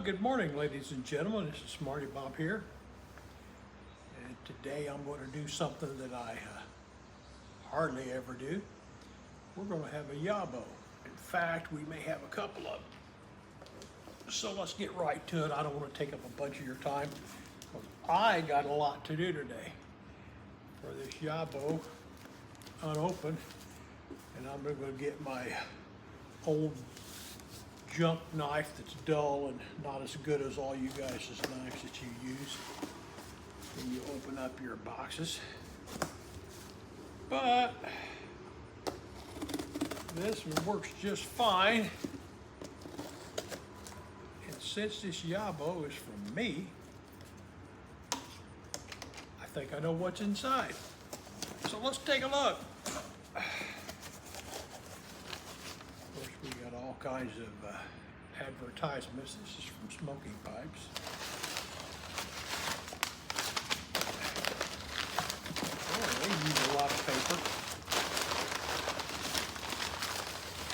Good morning, ladies and gentlemen. This is Smarty Bob here. And today I'm going to do something that I hardly ever do. We're going to have a YABO. In fact, we may have a couple of them. So let's get right to it. I don't want to take up a bunch of your time. I got a lot to do today for this YABO unopened. And I'm going to get my old junk knife that's dull and not as good as all you guys' knives that you use when you open up your boxes. But this one works just fine. And since this YABO is from me, I think I know what's inside. So let's take a look. We got all kinds of advertisements. This is from smoking pipes. Oh, they use a lot of paper.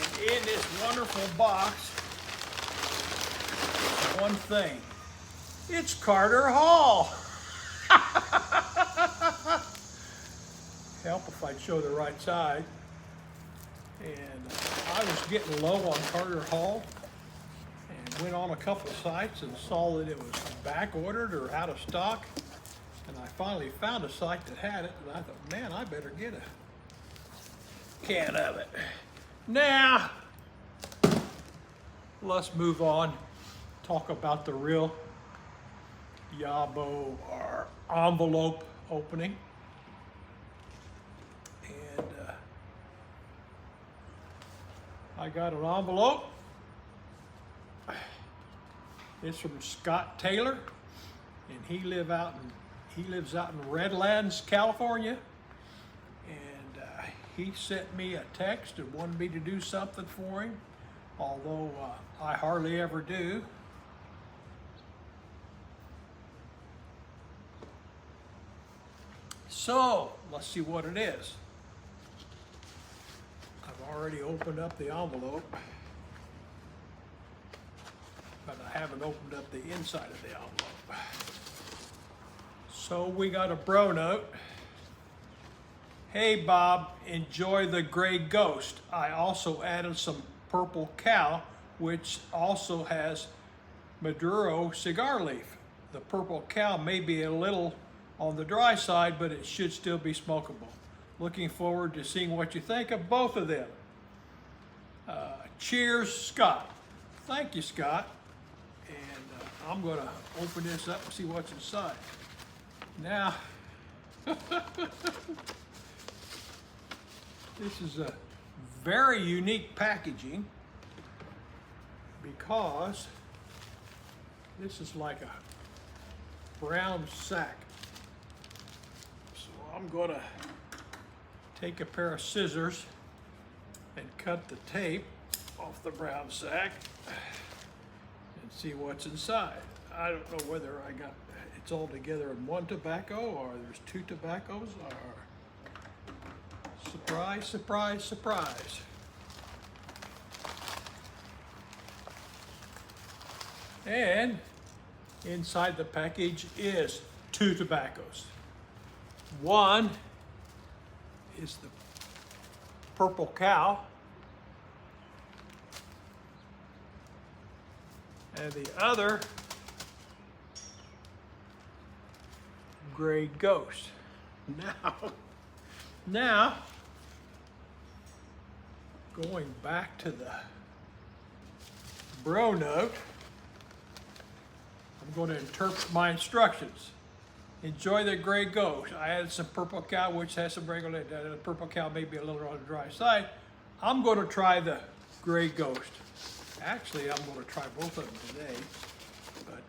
And in this wonderful box, one thing. It's Carter Hall. Help if I'd show the right side. And I was getting low on Carter Hall and went on a couple of sites and saw that it was back ordered or out of stock. And I finally found a site that had it, and I thought, man, I better get a can of it. Now, let's move on, talk about the real YABO or envelope opening. I got an envelope. It's from Scott Taylor, and he lives out in Redlands, California. And he sent me a text and wanted me to do something for him, although I hardly ever do. So let's see what it is. I've already opened up the envelope, but I haven't opened up the inside of the envelope. So we got a bro note. Hey Bob, enjoy the gray ghost. I also added some purple cow, which also has Maduro cigar leaf. The purple cow may be a little on the dry side, but it should still be smokable. Looking forward to seeing what you think of both of them. Cheers, Scott. Thank you, Scott. And I'm going to open this up and see what's inside. Now, this is a very unique packaging because this is like a brown sack. So I'm going to take a pair of scissors and cut the tape off the brown sack and see what's inside. I don't know whether it's all together in one tobacco or there's two tobaccos, or surprise, surprise, surprise. And inside the package is two tobaccos. One is the purple cow, and the other gray ghost. Now, going back to the bro note, I'm going to interpret my instructions. Enjoy the gray ghost. I added some purple cow, which has some regular. The purple cow may be a little on the dry side. I'm going to try the gray ghost. Actually, I'm going to try both of them today, but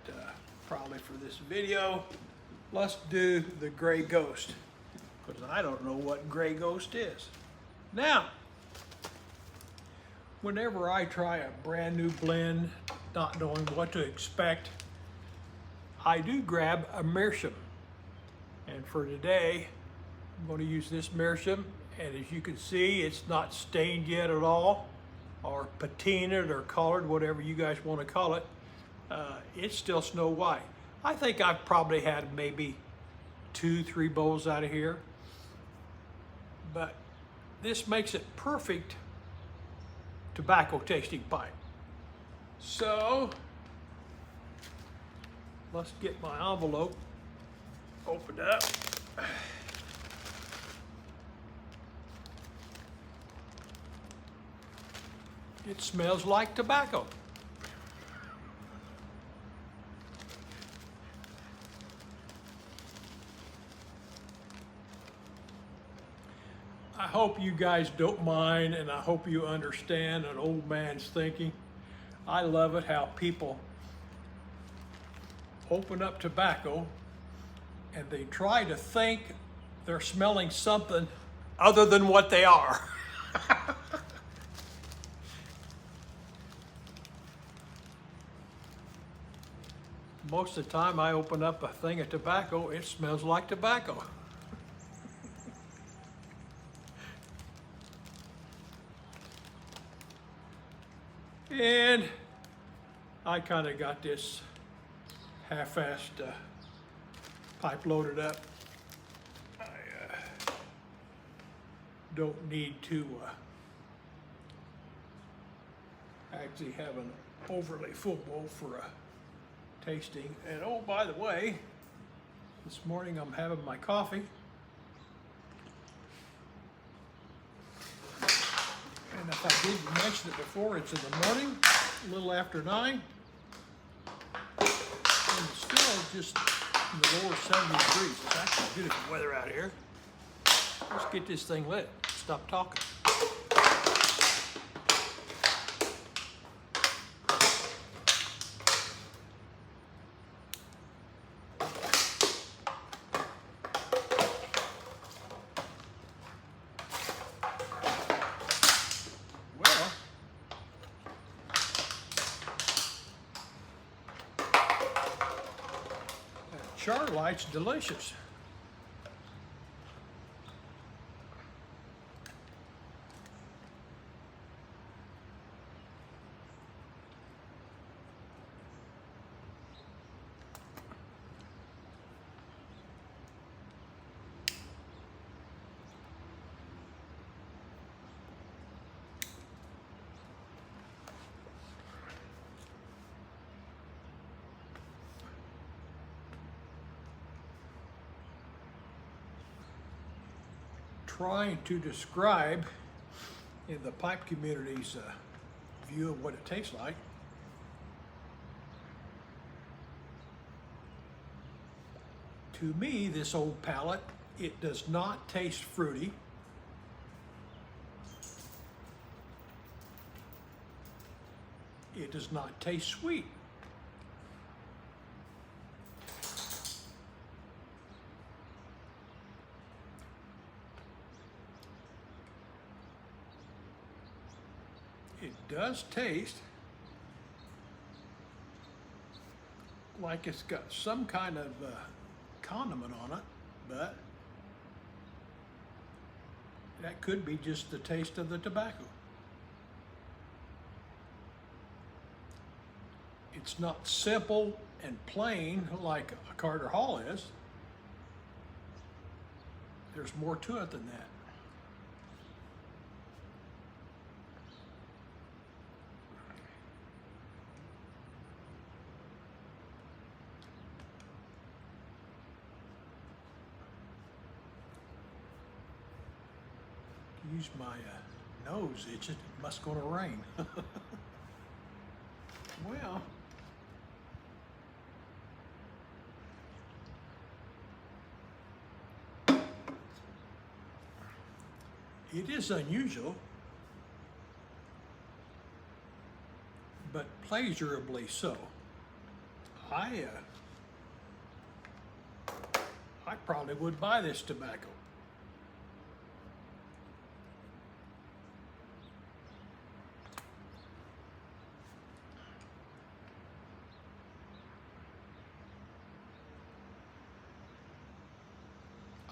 probably for this video, let's do the gray ghost, because I don't know what gray ghost is. Now, whenever I try a brand new blend, not knowing what to expect, I do grab a meerschaum. And for today, I'm going to use this meerschaum, and as you can see, it's not stained yet at all, or patinaed or colored, whatever you guys want to call it. It's still snow white. I think I've probably had maybe 2-3 bowls out of here, but this makes it perfect tobacco tasting pipe. So let's get my envelope opened up. It smells like tobacco. I hope you guys don't mind, and I hope you understand an old man's thinking. I love it how people open up tobacco and they try to think they're smelling something other than what they are. Most of the time I open up a thing of tobacco, it smells like tobacco. And I kind of got this half-assed pipe loaded up. I don't need to actually have an overly full bowl for a tasting. And oh, by the way, this morning I'm having my coffee. And if I didn't mention it before, it's in the morning, a little after 9. And it's still just in the lower 70 degrees. It's actually beautiful weather out here. Let's get this thing lit. Stop talking. Char light's delicious. Trying to describe in the pipe community's view of what it tastes like. To me, this old palate, it does not taste fruity. It does not taste sweet. It does taste like it's got some kind of condiment on it, but that could be just the taste of the tobacco. It's not simple and plain like a Carter Hall is. There's more to it than that. Use my nose itching. It must gonna rain. Well, it is unusual, but pleasurably so. I probably would buy this tobacco.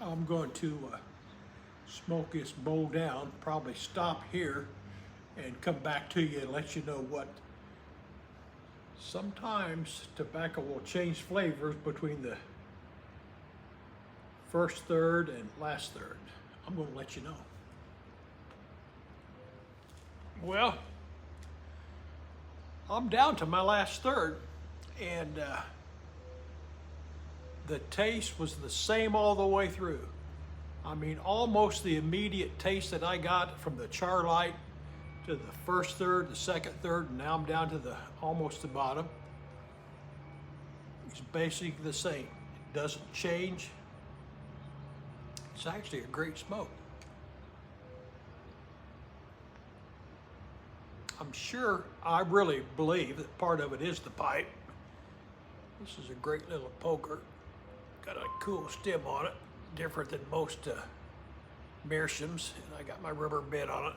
I'm going to smoke this bowl down, probably stop here and come back to you and let you know what Sometimes tobacco will change flavors between the first third and last third. I'm going to let you know. Well, I'm down to my last third, and the taste was the same all the way through. I mean, almost the immediate taste that I got from the char light to the first third, the second third, and now I'm down to the almost the bottom. It's basically the same. It doesn't change. It's actually a great smoke. I'm sure, I really believe that part of it is the pipe. This is a great little poker. Got a cool stem on it, different than most meerschaums, and I got my rubber bit on it.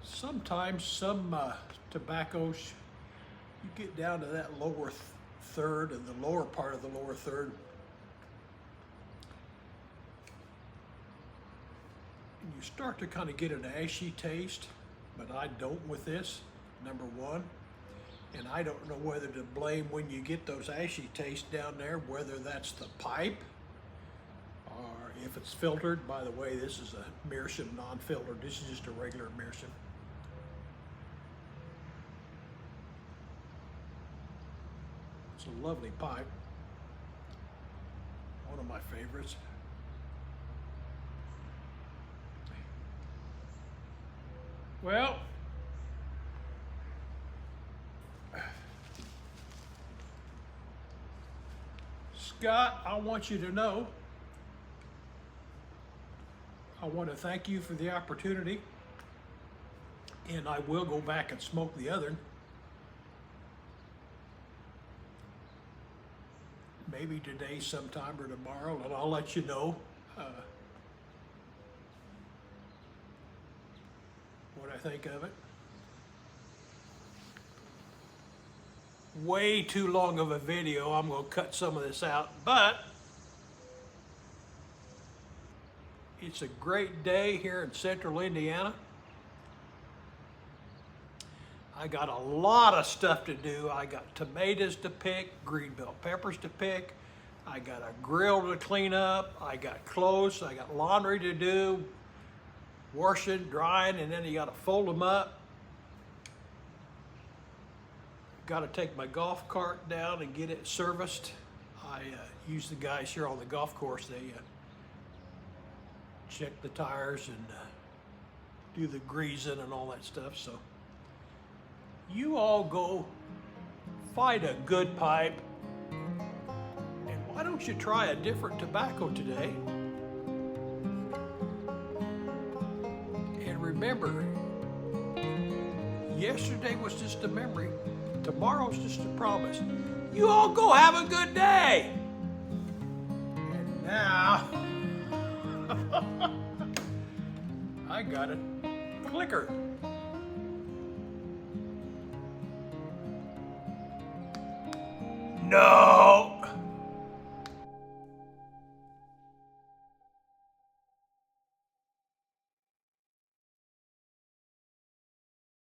Sometimes some tobaccos, you get down to that lower third and the lower part of the lower third, and you start to kind of get an ashy taste, but I don't with this, number one. And I don't know whether to blame when you get those ashy tastes down there, whether that's the pipe or if it's filtered. By the way, this is a meerschaum non-filtered. This is just a regular meerschaum. It's a lovely pipe. One of my favorites. Well, Scott, I want you to know, I want to thank you for the opportunity, and I will go back and smoke the other. Maybe today sometime or tomorrow, and I'll let you know what I think of it. Way too long of a video. I'm going to cut some of this out, but it's a great day here in central Indiana. I got a lot of stuff to do. I got tomatoes to pick, green bell peppers to pick. I got a grill to clean up. I got clothes. I got laundry to do, washing, drying, and then you got to fold them up. Got to take my golf cart down and get it serviced. I use the guys here on the golf course. They check the tires and do the greasing and all that stuff. So you all go find a good pipe, and why don't you try a different tobacco today? And remember, yesterday was just a memory. Tomorrow's just a promise. You all go have a good day. And now, I got a clicker. No!